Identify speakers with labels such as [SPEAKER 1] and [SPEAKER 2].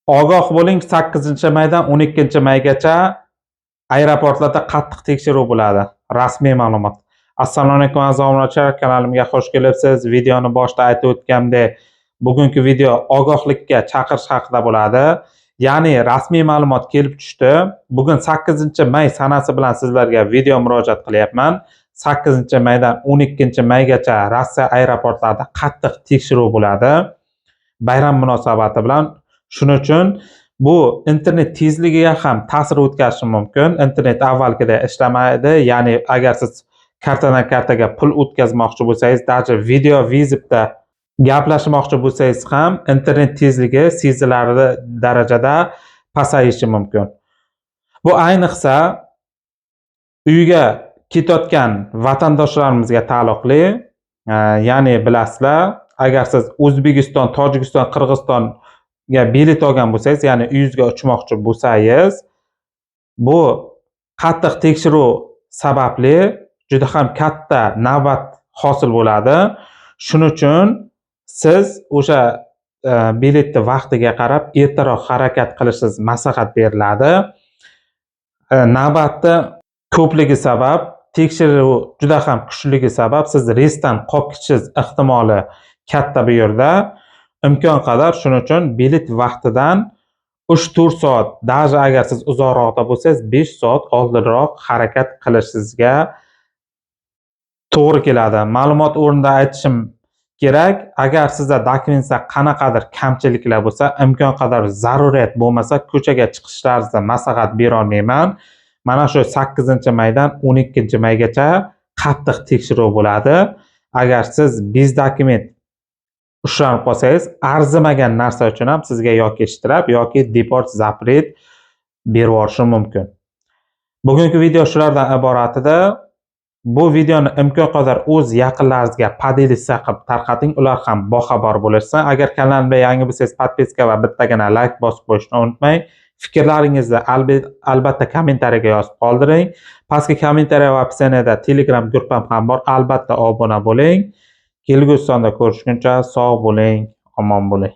[SPEAKER 1] Ogoh bo'ling, 8-maydan 12-maygacha aeroportlarda qattiq tekshiruv bo'ladi. Rasmiy ma'lumot. Assalomu alaykum aziz obunachilar, kanalimga xush kelibsiz. Videoni boshida aytib o'tganimdek, bugungi video ogohlikka chaqirish haqida bo'ladi. Ya'ni rasmiy ma'lumot kelib tushdi. Bugun 8-may sanasi bilan sizlarga video murojaat qilyapman. 8-maydan 12-maygacha Rossiya aeroportlarida qattiq tekshiruv bo'ladi. Bayram munosabati bilan. Shuning uchun bu internet tezligiga ham ta'sir o'tkazishi mumkin. Internet avvalgidek ishlamaydi. Ya'ni agar siz kartadan kartaga pul o'tkazmoqchi bo'lsangiz, даже video vizitda gaplashmoqchi bo'lsangiz ham internet tezligi sezilarli darajada pasayishi mumkin. Bu ayniqsa uyga ketayotgan vatandoshlarimizga taalluqli. Ya'ni bilasizlar, agar siz O'zbekiston, Tojikiston, Qirg'iziston bilet olgan bo'lsangiz, ya'ni uyingizga uchmoqchi bo'lsangiz, bu qattiq tekshiruv sababli juda ham katta navbat hosil bo'ladi. Shuning uchun siz o'sha biletni vaqtiga qarab ertaroq harakat qilishingiz maslahat beriladi. Navbatni ko'pligi sabab, tekshiruv juda ham kuchligi sabab siz reysdan qolib ketishingiz ehtimoli katta bu yerda. Imkon qadar shuning uchun bilet vaqtidan 3-4 soat, даже agar siz uzoqroqda bo'lsangiz 5 soat oldinroq harakat qilishingizga to'g'ri keladi. Ma'lumot o'rnida aytishim kerak, agar sizda dokumentda qanaqadir kamchiliklar bo'lsa, imkon qadar zarurat bo'lmasa ko'chaga chiqishlaringizni maslahat bera olmayman. Mana shu 8-maydan 12-maygacha qattiq tekshiruv bo'ladi. Agar siz bez dokument ushlanib qolsangiz, arzimagan narsa uchun ham sizga yoki shtraf yoki deport zapret berib yuborishi mumkin. Bugungi video shulardan iborat edi. Bu videoni imkon qadar o'z yaqinlaringizga podelitsiya qilib tarqating, ular ham boxabar bo'lishsin. Agar kanalimga yangi bo'lsangiz, podpiska va bittagina like bosib qo'yishni unutmang. Fikrlaringizni albatta kommentariyaga yozib qoldiring. Pastki kommentariya va opsiyada Telegram guruhim ham bor. Albatta obuna bo'ling. Kelgusi sonda ko'rishguncha sog' bo'ling, omon bo'ling.